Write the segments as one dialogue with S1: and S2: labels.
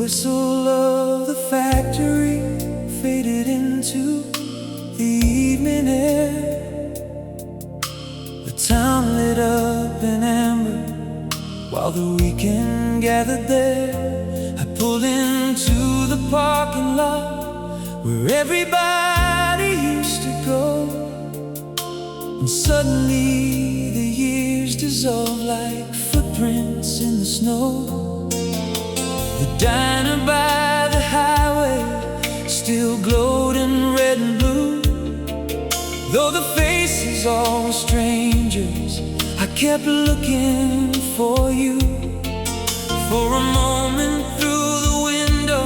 S1: whistle of the factory faded into the evening air. The town lit up in amber while the weekend gathered there. I pulled into the parking lot where everybody used to go, and suddenly the years dissolved like footprints in the snow. The diner by the highway still glowed in red and blue. Though the faces all were strangers, I kept looking for you. For a moment through the window,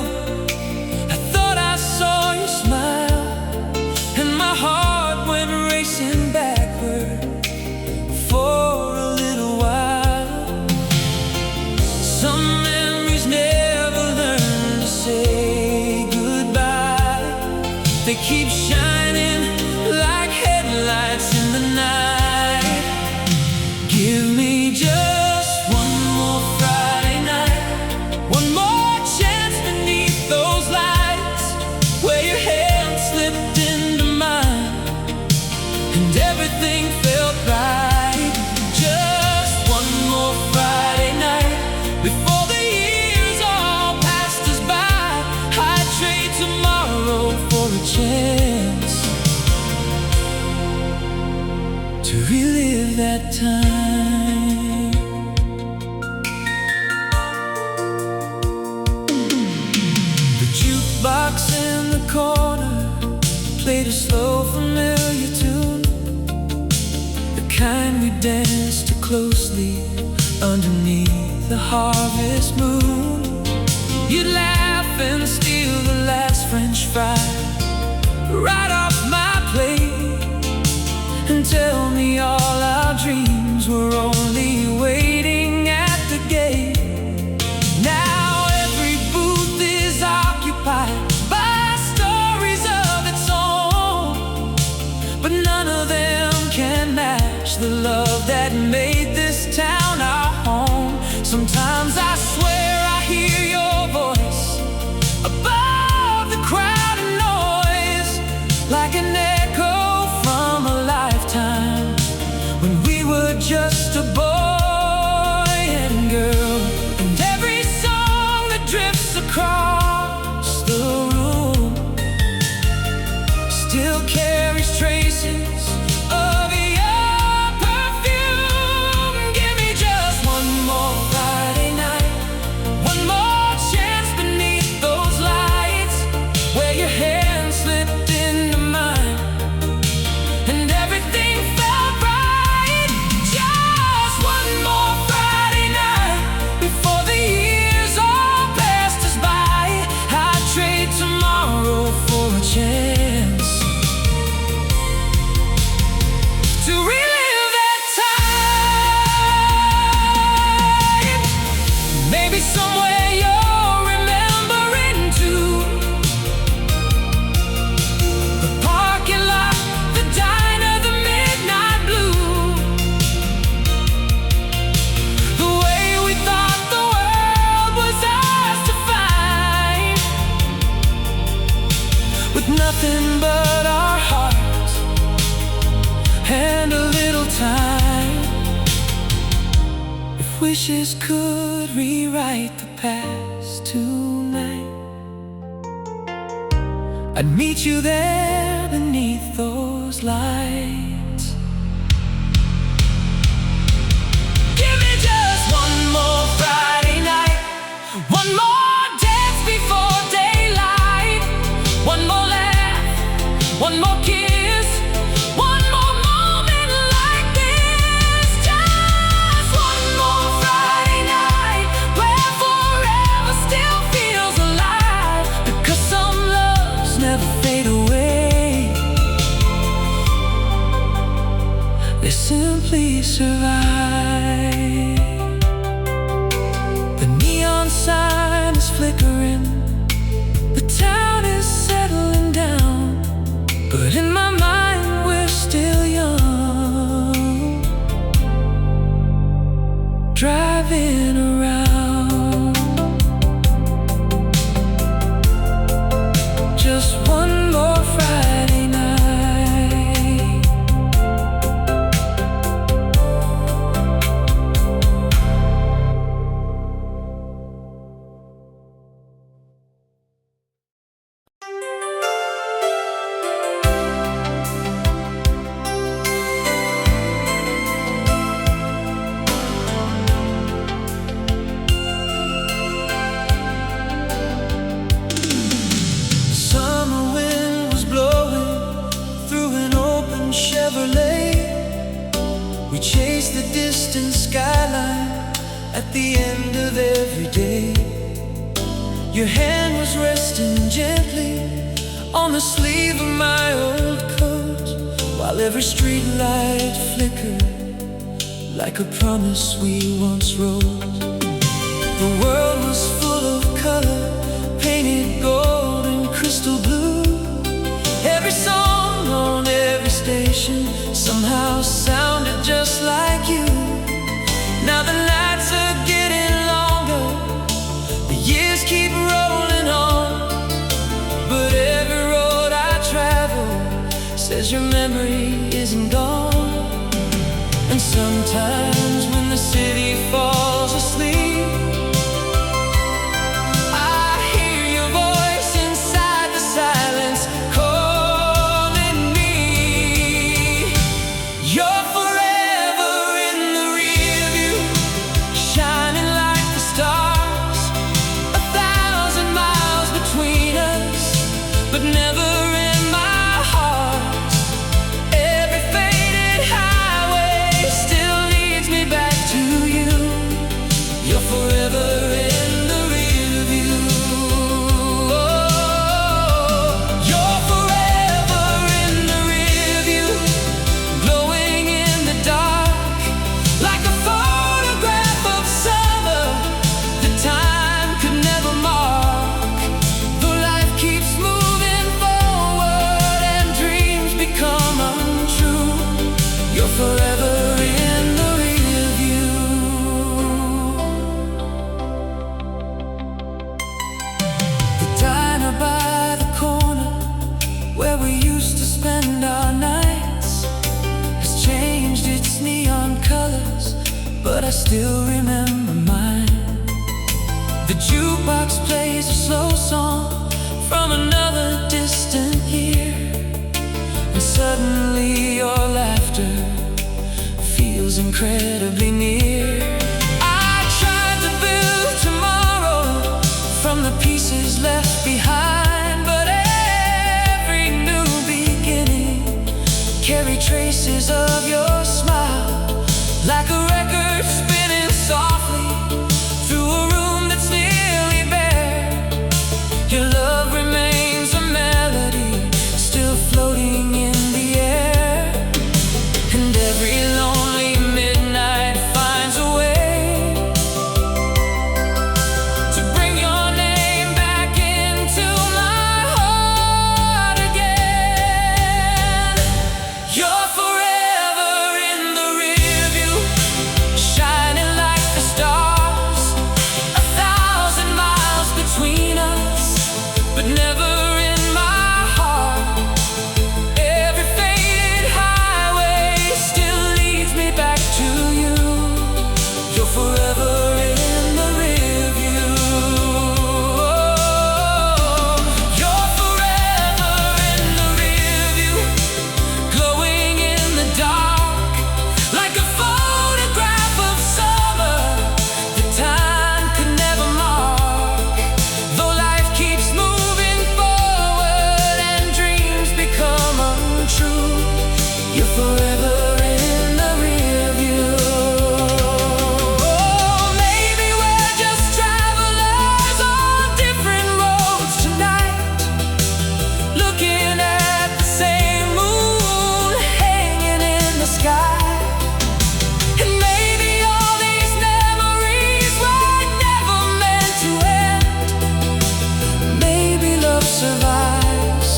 S1: I thought I saw you smile, and my heart went racing backward for a little while. Some memories never learn to say goodbye. They keep shining like headlights in the night. Give me just one more Friday night, one more chance beneath those lights, where your hand slipped into mine and everything felt right. Just one more Friday night before the years all passed us by. I'd trade tomorrow for a chance to relive that time. The jukebox in the corner played a slow, familiar tune, the kind we danced to closely underneath the harvest moon. You'd laugh and steal the last French fry right off my plate, and tell me all our dreams were only waiting at the gate. Now every booth is occupied by stories of its own, but none of them can match the love that made this town our home. Sometimes I swear I hear your voice above the crowd and noise, like an echo from a lifetime when we were just a boy and girl. And every song that drifts across the room still carries traces of your perfume. Give me just one more Friday night, one more chance beneath those lights, where your hand slipped into mine and everything felt right. Just one more Friday night before the years all passed us by. I'd trade tomorrow for a chance to relive that time. Maybe somewhere you're remembering too, the parking lot, the diner, the midnight blue, the way we thought the world was ours to find, with nothing but our hearts and a little time. If wishes could rewrite the past tonight, I'd meet you there beneath those lights. Give me just one more Friday night, one more dance before daylight, one more laugh, one more kiss, one more moment like this. Just one more Friday night where forever still feels alive, because some loves never fade away, they simply survive. The neon sign is flickering, the town is settling down, but in my mind we're still young, driving around. at the end of every day. Your hand was resting gently on the sleeve of my old coat, while every street light flickered like a promise we once wrote. The world was full of color, painted gold and crystal blue. Every song on every station somehow sounded just like you. Now the nights are getting longer, the years keep rolling on, but every road I travel says your memory isn't gone. And sometimes when the city falls asleep, I hear your voice inside the silence calling me. You're forever in the rearview, shining like the stars, 1,000 miles between us, but never in my heart. Every faded highway still leads me back to you. You're forever in the rearview. Oh, you're forever in the rearview, glowing in the dark like a photograph of summer that time could never mark. Though life keeps moving forward and dreams become untrue, you're forever in the rearview. The diner by the corner where we used to spend our nights has changed its neon colors, but I still remember mine. The jukebox plays a slow song from another distant year, and suddenly your laughter feels incredibly near. I tried to build tomorrow from the pieces left behind, but every new beginning carried traces of your smile, like a record spinning softly through a room that's nearly bare. Your love remains a melody still floating in the air, and every lonely midnight finds a way to bring your name back into my heart again. You're forever in the rearview, shining like the stars, 1,000 miles between us, but never in my heart. Every faded highway still leads me back to you. You're forever in the rearview. You're forever in the rearview, glowing in the dark like a photograph of summer that time could never mark. Though life keeps moving forward and dreams become untrue, you're forever in the rearview. Oh, maybe we're just travelers on different roads tonight, looking at the same moon hanging in the sky. And maybe all these memories were never meant to end. Maybe love survives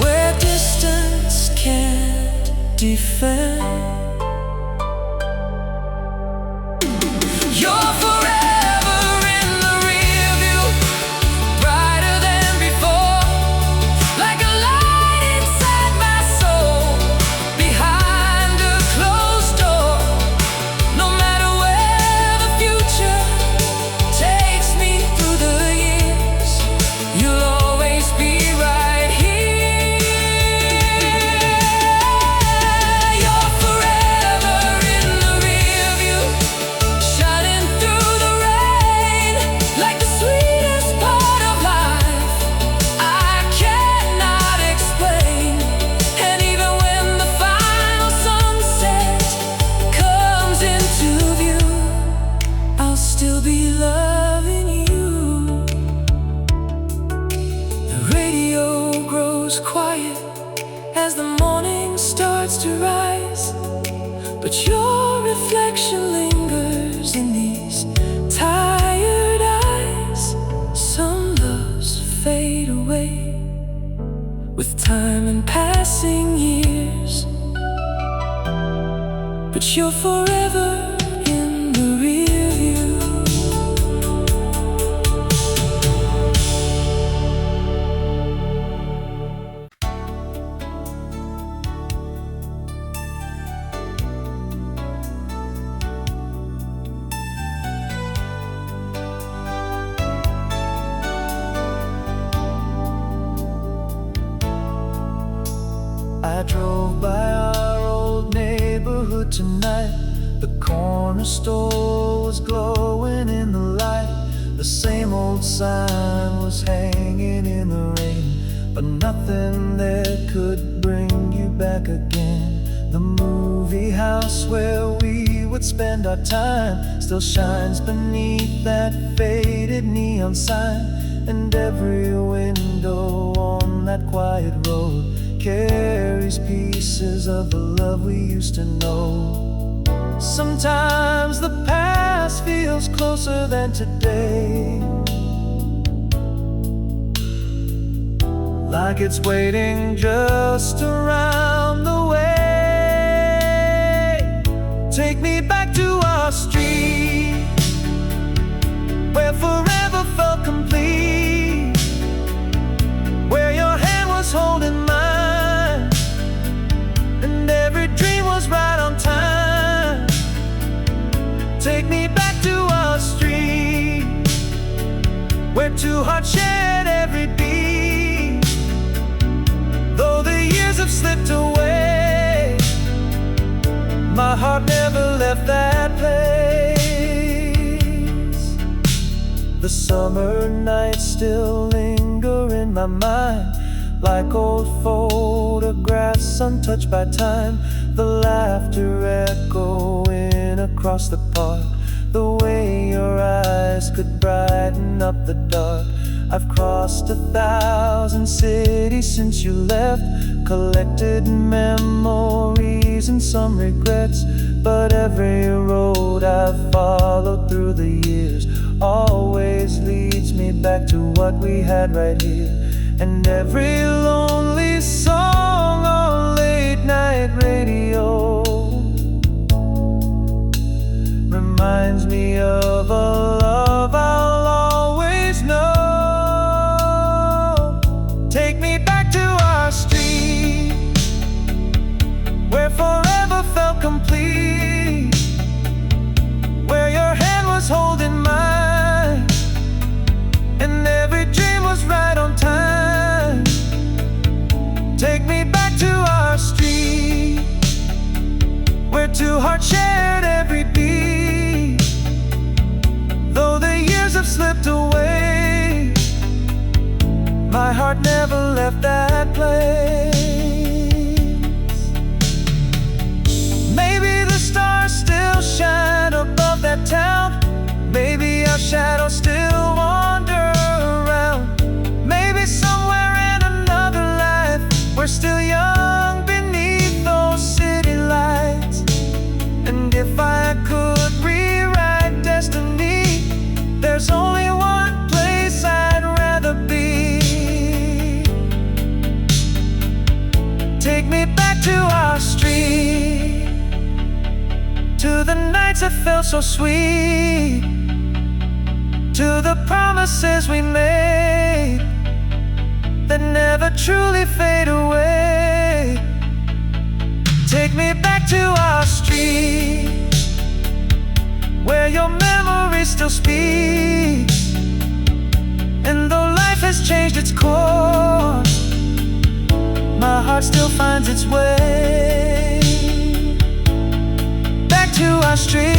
S1: where distance can't defend. You're forever in the rearview, brighter than before, like a light inside my soul, behind a closed door. No matter where the future takes me through the years, you'll always be right here. You're forever starts to rise, but your reflection lingers in these tired eyes. Some loves fade away with time and passing years, but you're forever in the rear view. I drove by our old neighborhood tonight. The corner store was glowing in the light. The same old sign was hanging in the rain, but nothing there could bring you back again. The movie house where we would spend our time still shines beneath that faded neon sign, and every window on that quiet road carries pieces of the love we used to know. Sometimes the past feels closer than today, like it's waiting just around the way. Take me back to our street, where forever felt complete, where your hand was holding mine, and every dream was right on time. Take me back to our street, where two hearts shared every beat. Though the years have slipped away, my heart never left that place. The summer nights still linger in my mind, like old photographs untouched by time. The laughter echoing across the park, the way your eyes could brighten up the dark. I've crossed 1,000 cities since you left, collected memories and some regrets, but every road I've followed through the years always leads me back to what we had right here. And every lonely song on late night radio reminds me of a love I'll always know. Take me back to our street, where forever felt complete, where your hand was holding mine, and every dream was right on time. Take me back to our street, where two hearts shared every beat. Though the years have slipped away, my heart never left that place. Maybe the stars still shine above that town, maybe our shadows still wander around. Maybe somewhere in another life we're still young beneath those city lights. And if I could rewrite destiny, there's only one place I'd rather be. Take me back to our street, to the nights that felt so sweet, to the promises we made that never truly fade away. Take me back to our street, where your memory still speaks, and though life has changed its course, my heart still finds its way back to our street.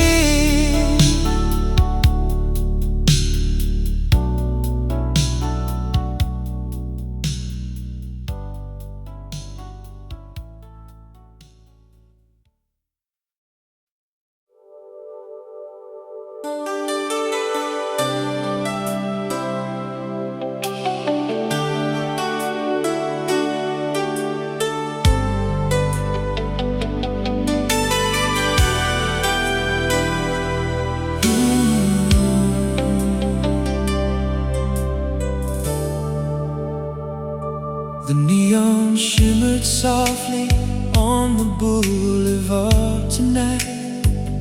S1: The neon shimmered softly on the boulevard tonight.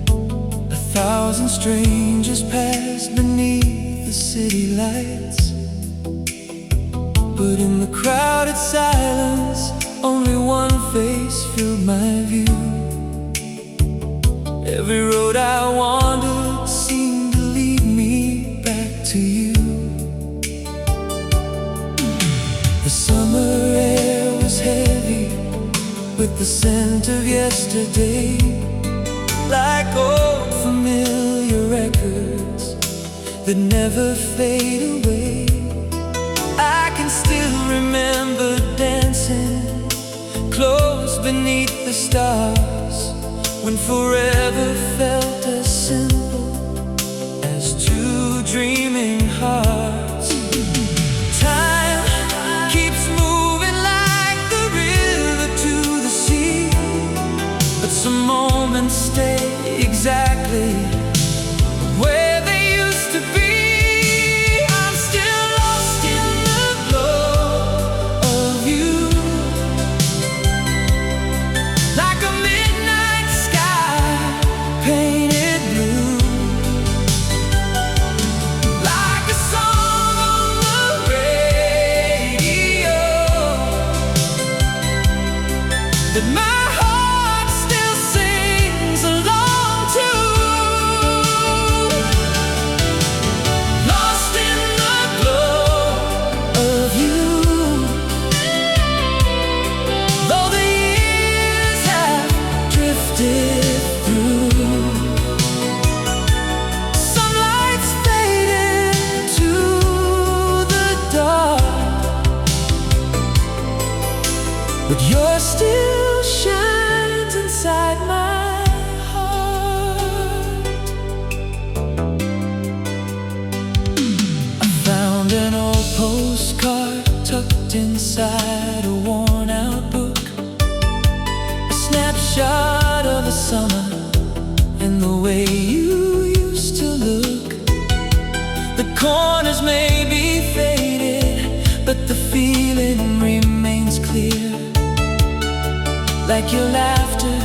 S1: 1,000 strangers passed beneath the city lights, but in the crowded silence, only one face filled my view. Every road I wandered seemed to lead me back to you. The summer air was heavy with the scent of yesterday, like old familiar records that never fade away. I can still remember dancing close beneath the stars, when forever felt as simple as two dreaming hearts. Time keeps moving like the river to the sea, but some moments stay exactly where they used to be. I'm still lost in the glow of you, like a midnight sky painted blue, like a song on the radio that my heart still sings along to. Lost in the glow of you, though the years have drifted through. Some lights fade into the dark, but yours still shines inside my heart. I found an old postcard tucked inside a worn-out book, a snapshot of the summer and the way you used to look. The corners may be faded, but the feeling remains clear, like your laughter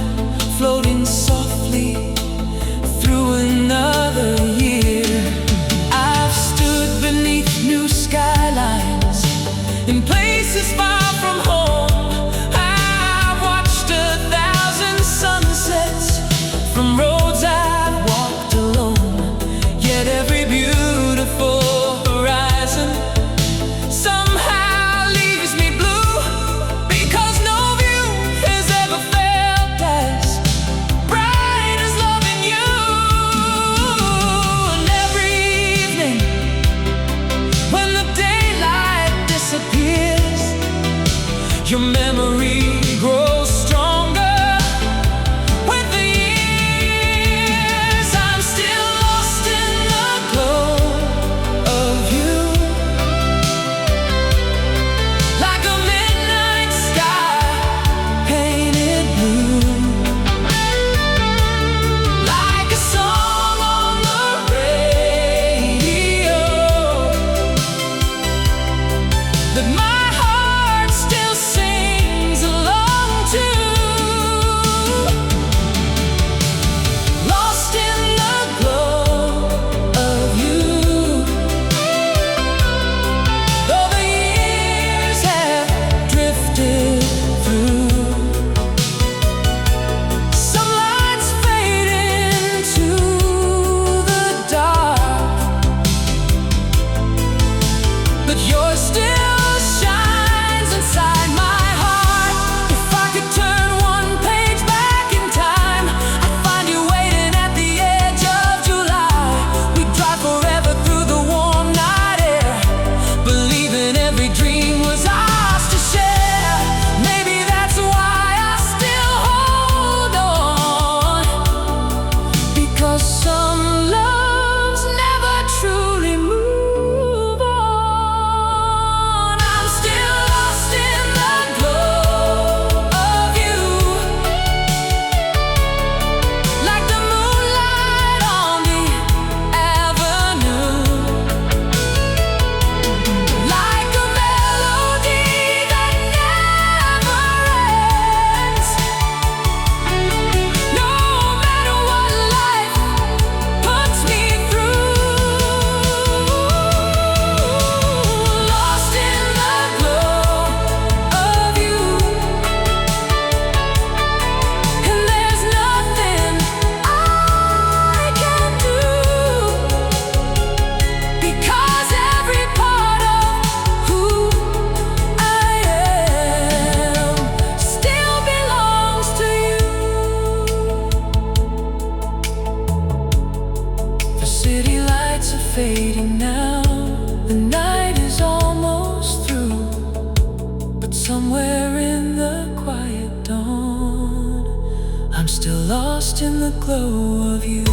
S1: floating softly through another year. I've stood beneath new skylines in places far from home. I've watched 1,000 sunsets from roads I've walked alone. Yet every beautiful horizon somehow leaves me blue, because no view has ever felt as bright as loving you. And every evening when the daylight disappears, lost in the glow of you.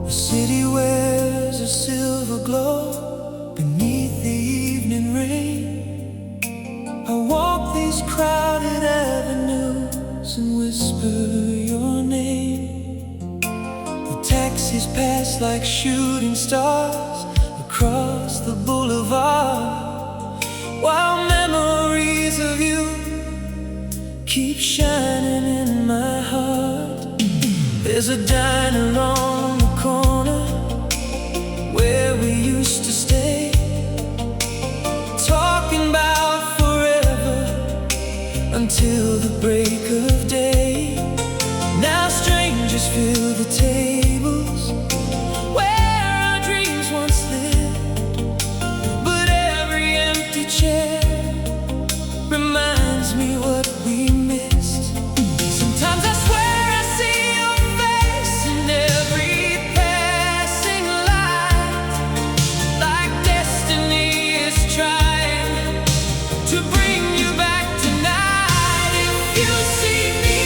S1: The city wears a silver glow beneath the evening rain. I walk these crowded avenues and whisper your name. The taxis pass like shooting stars across the boulevard, while memories of you keep shining in my heart. There's a diner on the corner where we used to stay, talking about forever until the break of day. Now strangers fill the tables where our dreams once lived, but every empty chair reminds me what we missed. Sometimes I swear I see your face in every passing light, like destiny is trying to bring you back tonight. If you see me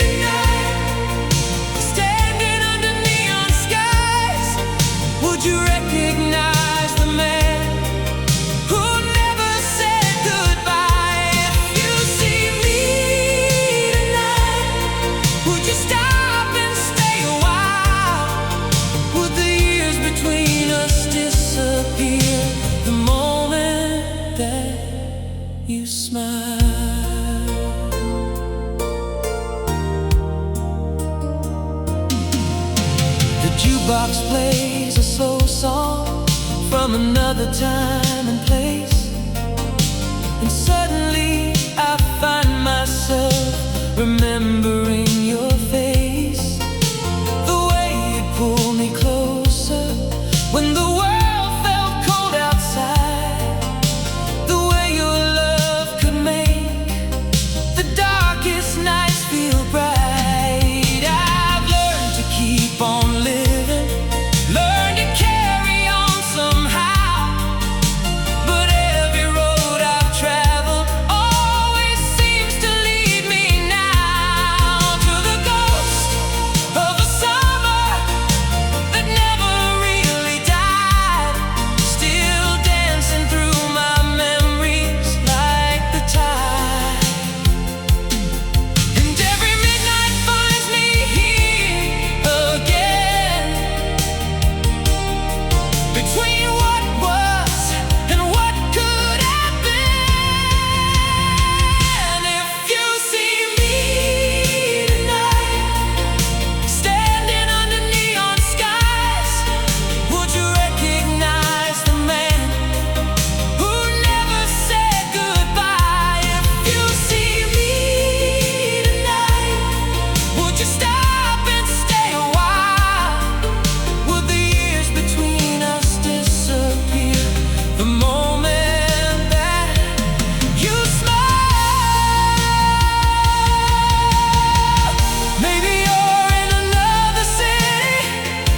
S1: tonight, standing under neon skies, would you recognize the man who never said goodbye? If you see me tonight, would you stop and stay a while? Would the years between us disappear the moment that you smile? The jukebox plays a slow song from another time and place, and suddenly I find myself remembering your face. The way you pulled me closer when the world felt cold outside. The way your love could make the darkest nights feel bright. I've learned to keep on living, learn to carry on somehow, but every road I've traveled always seems to lead me now to the ghost of a summer that never really died, still dancing through my memories like the tide. And every midnight finds me here again, between what was and what could have been. If you see me tonight, standing under neon skies, would you recognize the man who never said goodbye? If you see me tonight, would you stop and stay a while? Would the years between us disappear the moment that you smile? Maybe you're in another city,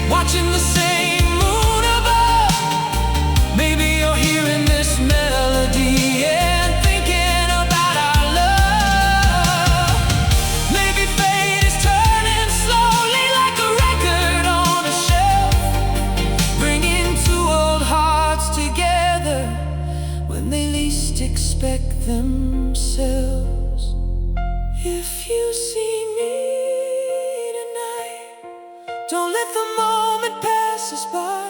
S1: watching the same moon above. Maybe you're hearing this melody and thinking about our love. Maybe fate is turning slowly like a record on a shelf, bringing two old hearts together when they least expect themselves. If you see me tonight, don't let the moment pass us by.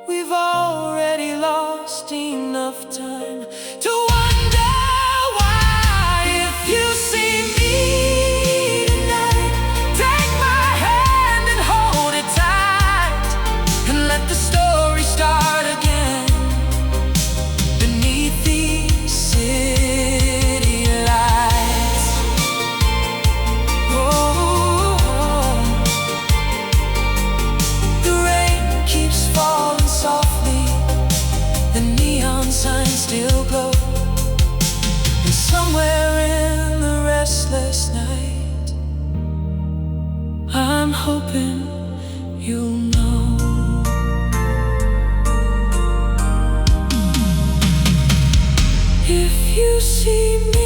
S1: We've already lost enough time to wonder why. If you see me tonight, take my hand and hold it tight, and let the story start again beneath these city lights. Oh, the hoping you'll know. If you see me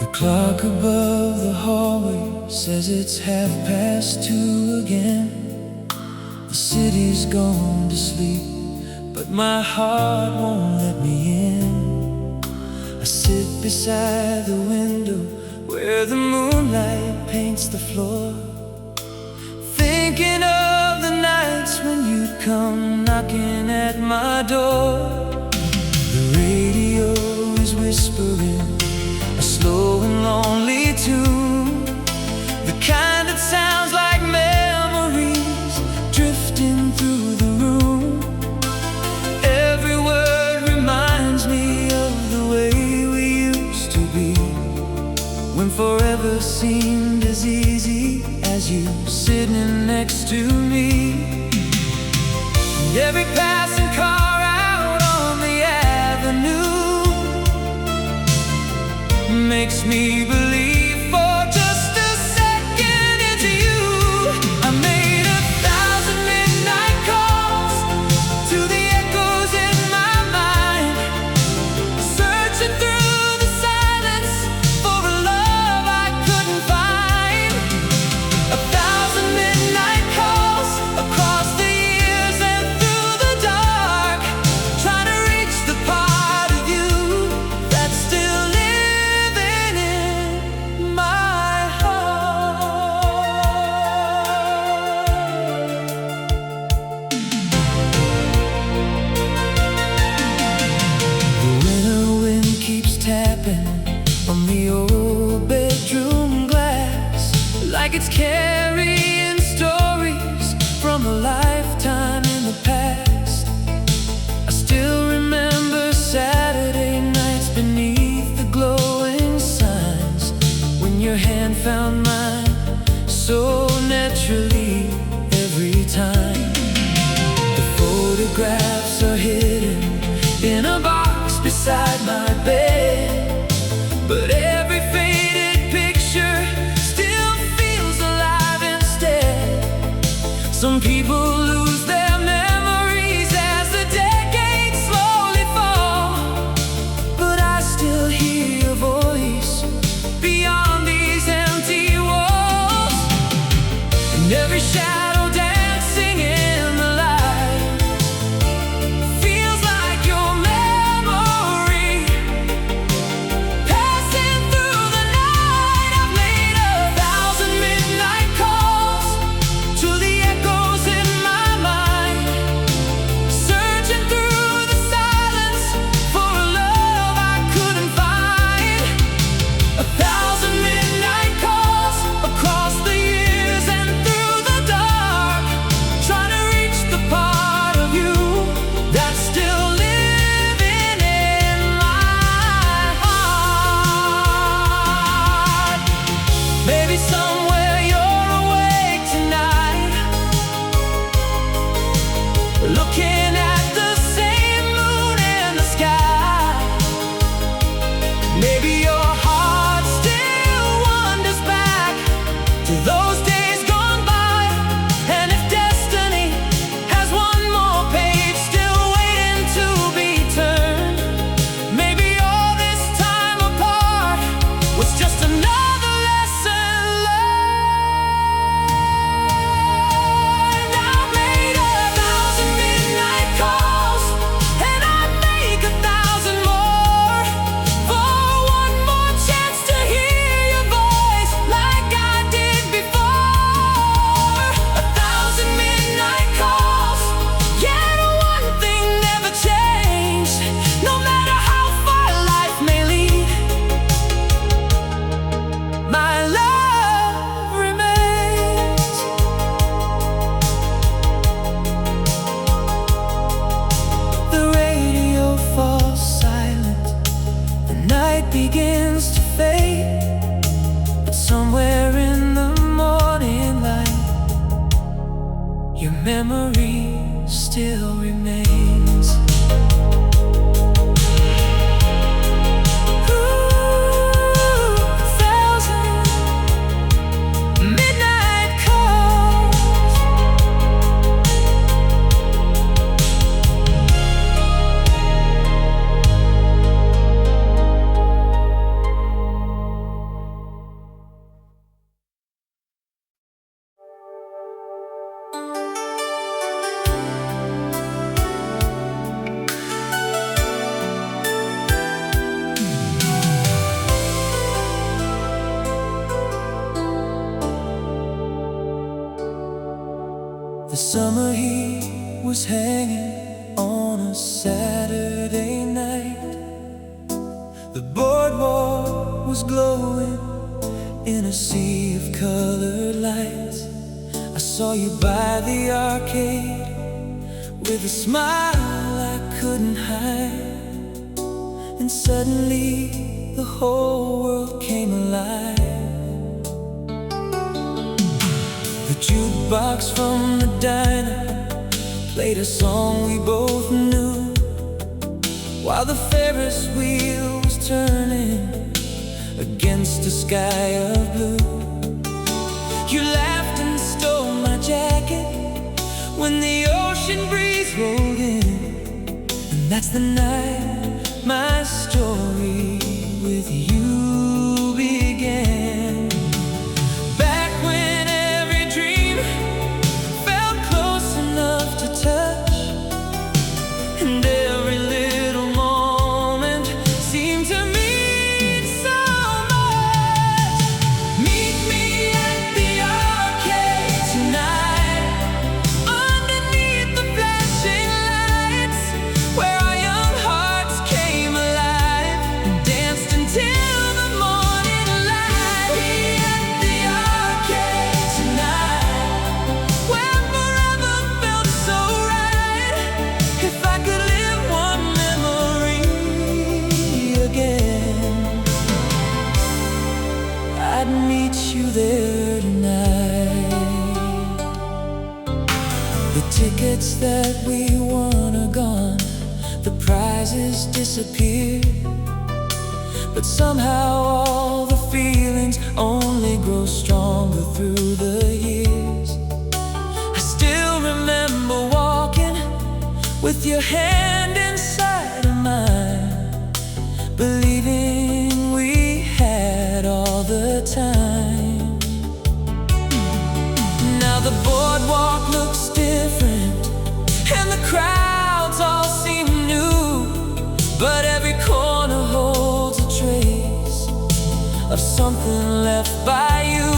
S1: The clock above the hallway says it's 2:30 again. The city's gone to sleep, but my heart won't let me in. I sit beside the window where the moonlight paints the floor, thinking of the nights when you'd come knocking at my door. The radio is whispering a slow and lonely tune, the kind that sounds like memories drifting through the room. Every word reminds me of the way we used to be, when forever seemed as easy as you sitting next to me. And every passing car out on the avenue makes me believe for just a second into you. I made 1,000 midnight calls to the echoes in my mind, searching through the silence for a love I couldn't find. 1,000 midnight calls across the years and through the dark, trying to reach the part of you that's still living in my heart. The winter wind keeps tapping on the old bedroom glass, like it's carrying stories from a lifetime in the past. I still remember Saturday nights beneath the glowing signs, when your hand found mine so naturally every time. The photographs are hidden in a box beside my bed, but every faded picture still feels alive instead. Some people lose their memories as the decades slowly fall, but I still hear your voice beyond these empty walls. And every shadow dancing in the light feels like your memory passing through the night. I've made 1,000 midnight calls to the echoes in my mind. memory still remains. The summer heat was hanging on a Saturday night. The boardwalk was glowing in a sea of colored lights. I saw you by the arcade with a smile I couldn't hide, and suddenly the whole world came alive. The jukebox from the diner played a song we both knew, while the Ferris wheel was turning against a sky of blue. You laughed and stole my jacket when the ocean breeze rolled in, and that's the night my story with you began. Back when every dream felt close enough to touch, and every little moment seemed to mean so much. Meet me at the arcade tonight, underneath the flashing lights, where our young hearts came alive and danced until the morning light. Meet me at the arcade tonight, where forever felt so right. If I could live one memory again, I'd meet you there tonight. The tickets that we won are gone, the prizes disappeared, but somehow all the feelings only grow stronger through the years. I still remember walking with your hand inside of mine, believing we had all the time. Now the boardwalk looks different, and the crowds all seem new, but every corner holds a trace of something left by you.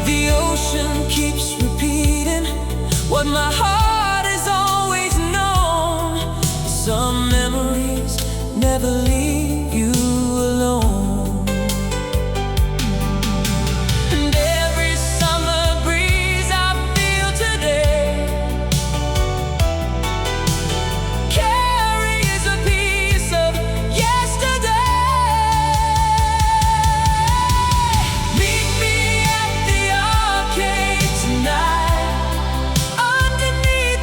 S1: The ocean keeps repeating what my heart has always known: some memories never leave you alone. And every summer breeze I feel today carries a piece of yesterday. Meet me at the arcade tonight, underneath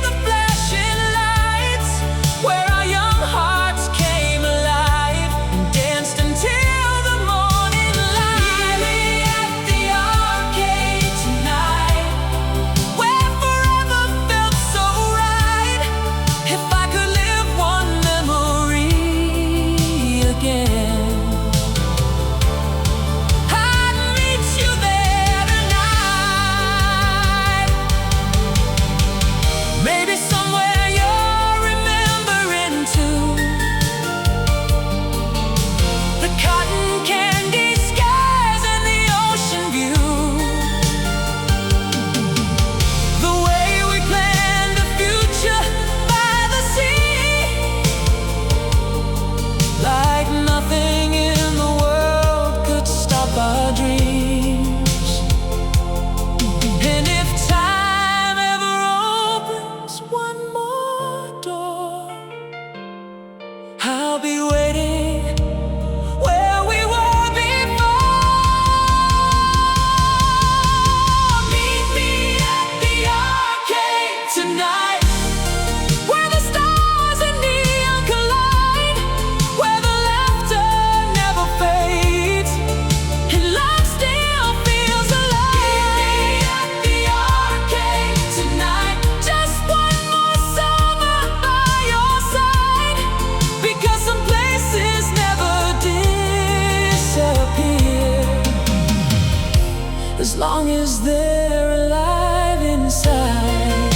S1: they're alive inside.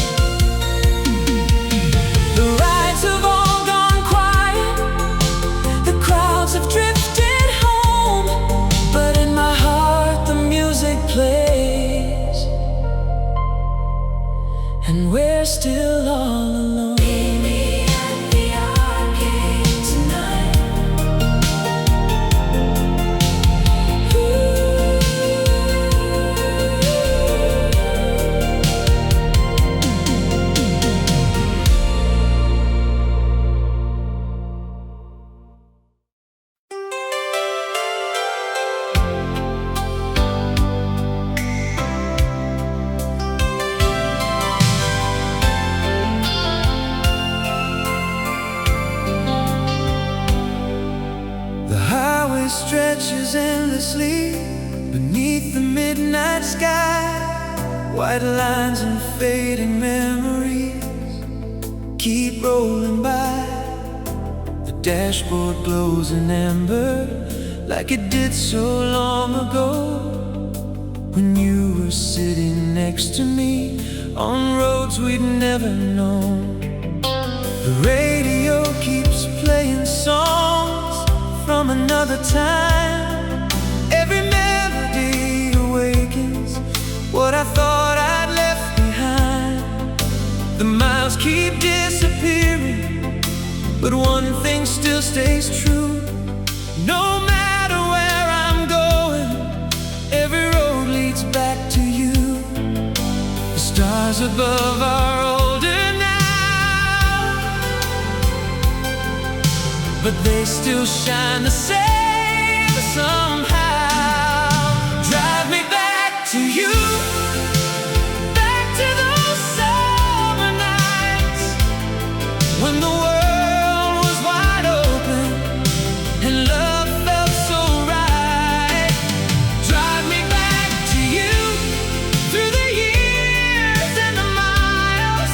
S1: The rides have all gone quiet, the crowds have drifted home, but in my heart the music plays, and we're still all alone. Stretches endlessly beneath the midnight sky. White lines and fading memories keep rolling by. The dashboard glows in amber like it did so long ago, when you were sitting next to me on roads we'd never known. The radio keeps playing songs from another time. Every melody awakens what I thought I'd left behind. The miles keep disappearing, but one thing still stays true. No matter where I'm going, every road leads back to you. The stars above are older now, but they still shine the same somehow. Drive me back to you, back to those summer nights when the world was wide open and love felt so right. Drive me back to you, through the years and the miles,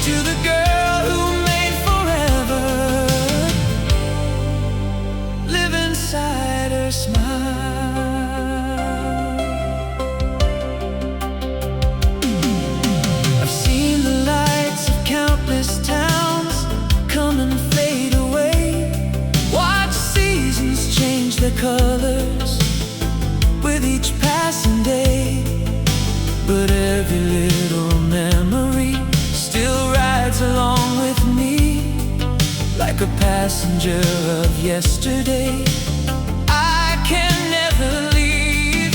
S1: to the girl who made forever live inside her smile. I've seen the lights of countless towns come and fade away, watch seasons change their colors with each passing day, but every little memory still rides along with me, like a passenger of yesterday. I can never leave.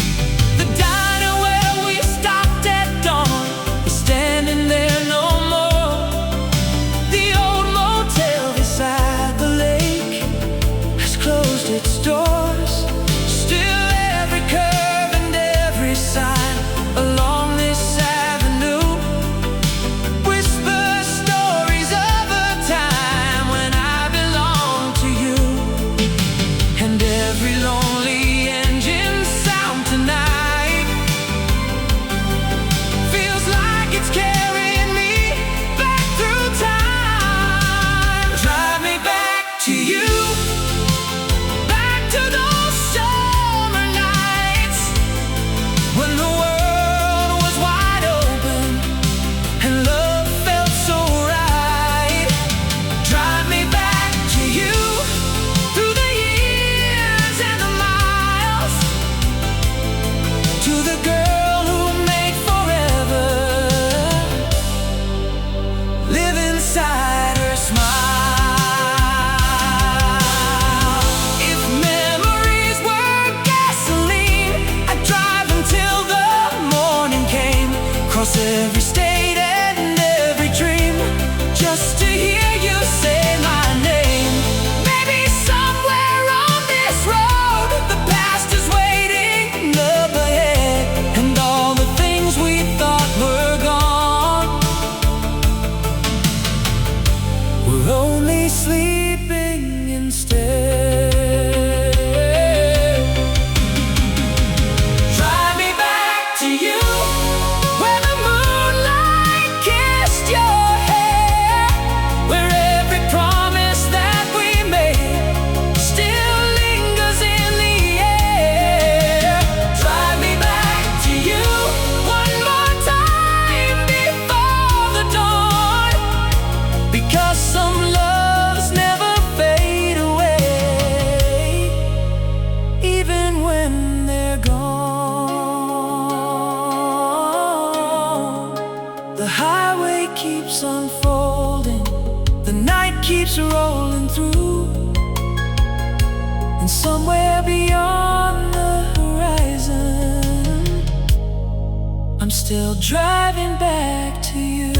S1: The diner where we stopped at dawn is standing there no more. The old motel beside the lake has closed its doors. Still every curve and every sign along this avenue whispers stories of a time when I belonged to you. And keeps rolling through, and somewhere beyond the horizon, I'm still driving back to you.